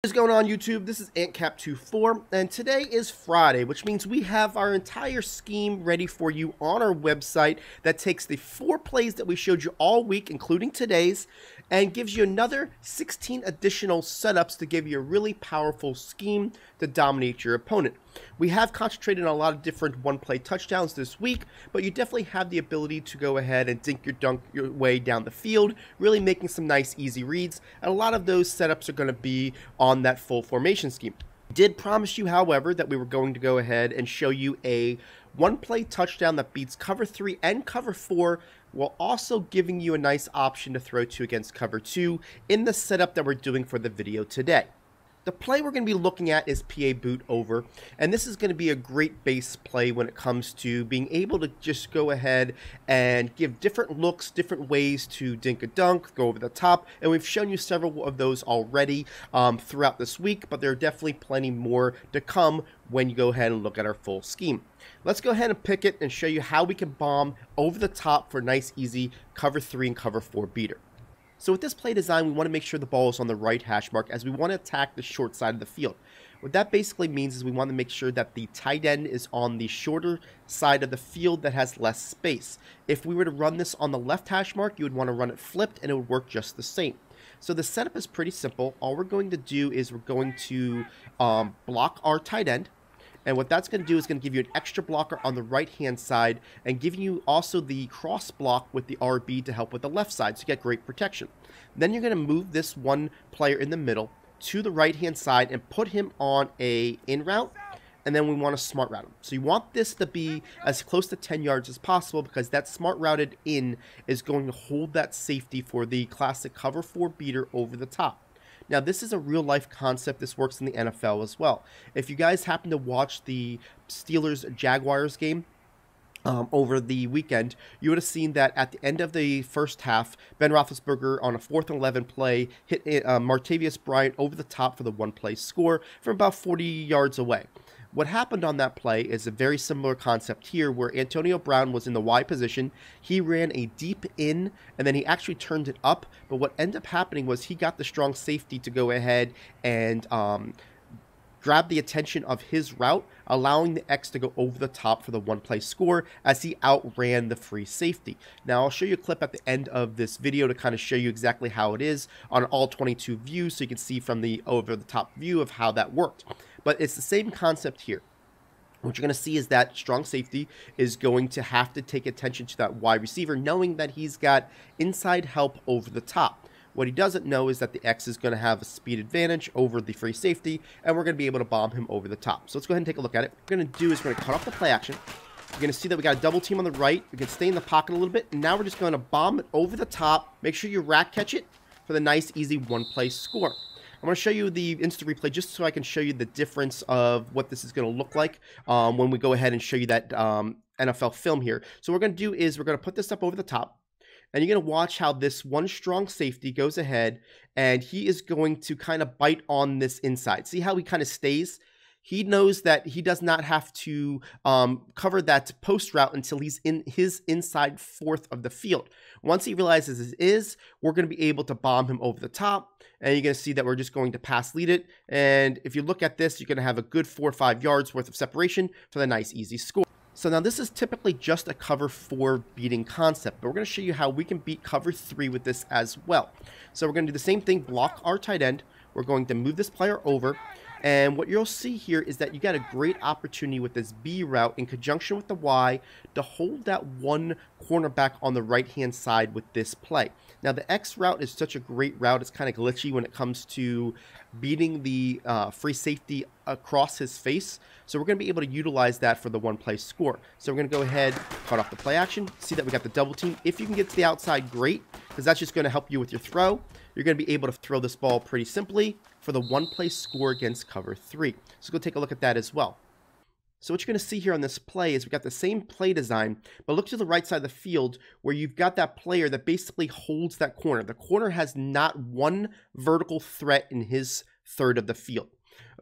What is going on YouTube? This is AntCap24 and today is Friday, which means we have our entire scheme ready for you on our website that takes the 4 plays that we showed you all week, including today's, and gives you another 16 additional setups to give you a really powerful scheme to dominate your opponent. We have concentrated on a lot of different one-play touchdowns this week, but you definitely have the ability to go ahead and dunk your way down the field, really making some nice easy reads, and a lot of those setups are going to be on that full formation scheme. I did promise you, however, that we were going to go ahead and show you a one-play touchdown that beats cover 3 and cover 4, while also giving you a nice option to throw to against cover 2 in the setup that we're doing for the video today. The play we're going to be looking at is PA boot over, and this is going to be a great base play when it comes to being able to just go ahead and give different looks, different ways to dink a dunk, go over the top, and we've shown you several of those already throughout this week, but there are definitely plenty more to come when you go ahead and look at our full scheme. Let's go ahead and pick it and show you how we can bomb over the top for a nice easy cover 3 and cover 4 beater. So with this play design, we want to make sure the ball is on the right hash mark as we want to attack the short side of the field. What that basically means is we want to make sure that the tight end is on the shorter side of the field that has less space. If we were to run this on the left hash mark, you would want to run it flipped and it would work just the same. So the setup is pretty simple. All we're going to do is we're going to block our tight end. And what that's going to do is going to give you an extra blocker on the right-hand side and give you also the cross block with the RB to help with the left side, so you get great protection. Then you're going to move this one player in the middle to the right-hand side and put him on a in route, and then we want to smart route him. So you want this to be as close to 10 yards as possible because that smart routed in is going to hold that safety for the classic cover 4 beater over the top. Now, this is a real-life concept. This works in the NFL as well. If you guys happen to watch the Steelers-Jaguars game over the weekend, you would have seen that at the end of the first half, Ben Roethlisberger on a 4th and 11 play hit Martavis Bryant over the top for the one-play score from about 40 yards away. What happened on that play is a very similar concept here where Antonio Brown was in the Y position. He ran a deep in and then he actually turned it up. But what ended up happening was he got the strong safety to go ahead and grab the attention of his route, allowing the X to go over the top for the one-play score as he outran the free safety. Now, I'll show you a clip at the end of this video to kind of show you exactly how it is on all 22 views so you can see from the over-the-top view of how that worked. But it's the same concept here. What you're going to see is that strong safety is going to have to take attention to that wide receiver, knowing that he's got inside help over the top. What he doesn't know is that the X is going to have a speed advantage over the free safety, and we're going to be able to bomb him over the top. So let's go ahead and take a look at it. What we're going to do is we're going to cut off the play action. You're going to see that we got a double team on the right. We can stay in the pocket a little bit, and now we're just going to bomb it over the top. Make sure you rack catch it for the nice, easy one-play score. I'm going to show you the instant replay just so I can show you the difference of what this is going to look like when we go ahead and show you that NFL film here. So what we're going to do is we're going to put this up over the top, and you're going to watch how this one strong safety goes ahead, and he is going to kind of bite on this inside. See how he kind of stays? He knows that he does not have to cover that post route until he's in his inside 4th of the field. Once he realizes it is, we're going to be able to bomb him over the top. And you're going to see that we're just going to pass lead it. And if you look at this, you're going to have a good 4 or 5 yards worth of separation for the nice, easy score. So now this is typically just a cover 4 beating concept, but we're going to show you how we can beat cover 3 with this as well. So we're going to do the same thing, block our tight end. We're going to move this player over. And what you'll see here is that you got a great opportunity with this B route in conjunction with the Y to hold that one cornerback on the right-hand side with this play. Now, the X route is such a great route. It's kind of glitchy when it comes to beating the free safety across his face. So we're going to be able to utilize that for the one-play score. So we're going to go ahead, cut off the play action. See that we got the double team. If you can get to the outside, great, because that's just going to help you with your throw. You're going to be able to throw this ball pretty simply for the one-play score against cover 3. So go take a look at that as well. So what you're going to see here on this play is we've got the same play design, but look to the right side of the field where you've got that player that basically holds that corner. The corner has not one vertical threat in his 1/3 of the field.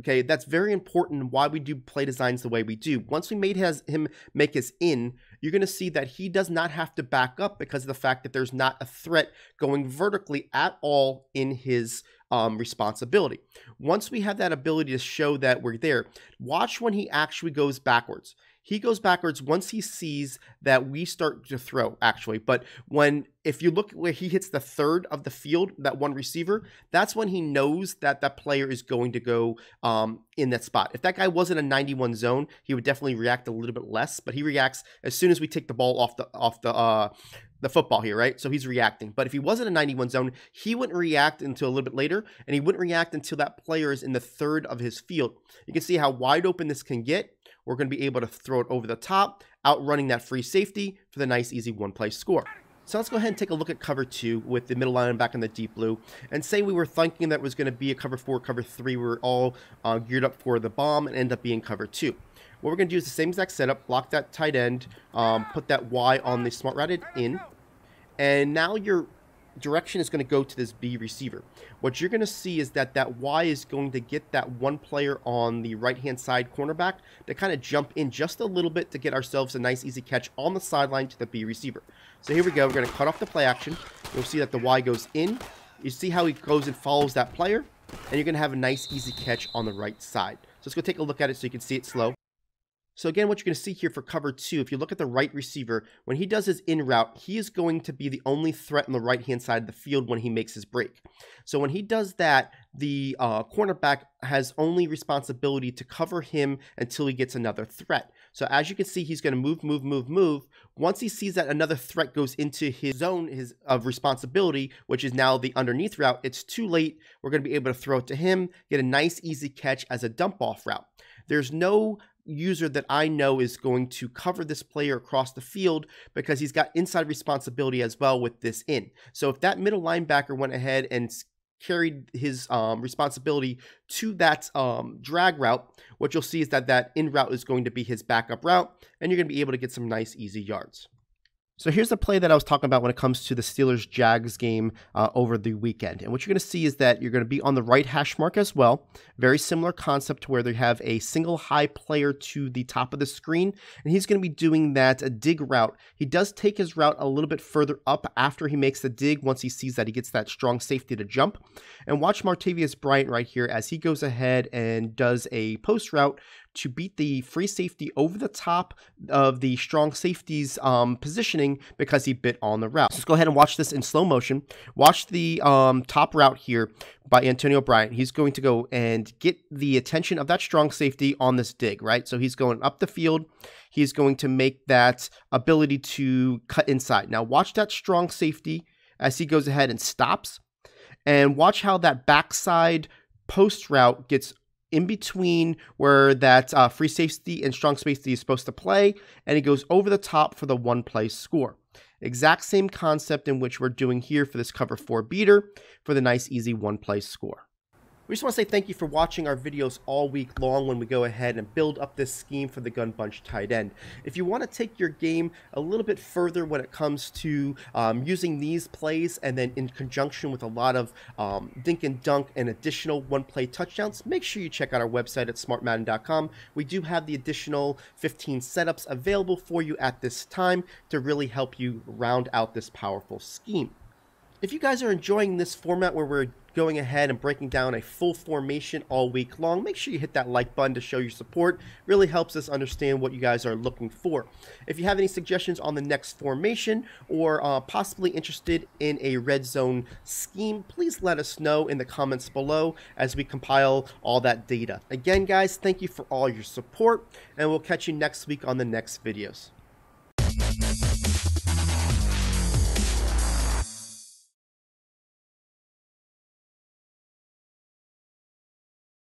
Okay, that's very important why we do play designs the way we do. Once we made him make his in, you're going to see that he does not have to back up because of the fact that there's not a threat going vertically at all in his responsibility. Once we have that ability to show that we're there, watch when he actually goes backwards. He goes backwards once he sees that we start to throw, actually. But if you look where he hits the third of the field, that one receiver, that's when he knows that that player is going to go in that spot. If that guy wasn't a 91 zone, he would definitely react a little bit less. But he reacts as soon as we take the ball off the football here, right? So he's reacting. But if he wasn't a 91 zone, he wouldn't react until a little bit later, and he wouldn't react until that player is in the third of his field. You can see how wide open this can get. We're going to be able to throw it over the top, outrunning that free safety for the nice, easy one-play score. So let's go ahead and take a look at cover 2 with the middle linebacker in the deep blue, and say we were thinking that it was going to be a cover 4, cover 3. We were all geared up for the bomb and end up being cover 2. What we're going to do is the same exact setup, block that tight end, put that Y on the smart routed in, and now your direction is going to go to this B receiver. What you're going to see is that that Y is going to get that one player on the right-hand side cornerback to kind of jump in just a little bit to get ourselves a nice easy catch on the sideline to the B receiver. So here we go. We're going to cut off the play action. You'll see that the Y goes in. You see how he goes and follows that player, and you're going to have a nice easy catch on the right side. So let's go take a look at it so you can see it slow. So again, what you're going to see here for cover 2, if you look at the right receiver, when he does his in route, he is going to be the only threat on the right-hand side of the field when he makes his break. So when he does that, the cornerback has only responsibility to cover him until he gets another threat. So as you can see, he's going to move. Once he sees that another threat goes into his zone of responsibility, which is now the underneath route, it's too late. We're going to be able to throw it to him, get a nice easy catch as a dump-off route. There's no user that I know is going to cover this player across the field because he's got inside responsibility as well with this in. So if that middle linebacker went ahead and carried his responsibility to that drag route, what you'll see is that that in route is going to be his backup route, and you're going to be able to get some nice easy yards. So here's the play that I was talking about when it comes to the Steelers-Jags game over the weekend. And what you're going to see is that you're going to be on the right hash mark as well. Very similar concept to where they have a single high player to the top of the screen. And he's going to be doing that dig route. He does take his route a little bit further up after he makes the dig once he sees that he gets that strong safety to jump. And watch Martavis Bryant right here as he goes ahead and does a post route to beat the free safety over the top of the strong safety's positioning because he bit on the route. So let's go ahead and watch this in slow motion. Watch the top route here by Antonio Bryant. He's going to go and get the attention of that strong safety on this dig, right? So he's going up the field. He's going to make that ability to cut inside. Now watch that strong safety as he goes ahead and stops. And watch how that backside post route gets in between where that free safety and strong safety is supposed to play, and he goes over the top for the one-play score. Exact same concept in which we're doing here for this cover 4 beater for the nice, easy one-play score. We just want to say thank you for watching our videos all week long when we go ahead and build up this scheme for the gun bunch tight end. If you want to take your game a little bit further when it comes to using these plays and then in conjunction with a lot of dink and dunk and additional one-play touchdowns, make sure you check out our website at smartmadden.com. We do have the additional 15 setups available for you at this time to really help you round out this powerful scheme. If you guys are enjoying this format where we're going ahead and breaking down a full formation all week long, make sure you hit that like button to show your support. Really helps us understand what you guys are looking for. If you have any suggestions on the next formation or possibly interested in a red zone scheme, please let us know in the comments below as we compile all that data. Again, guys, thank you for all your support, and we'll catch you next week on the next videos.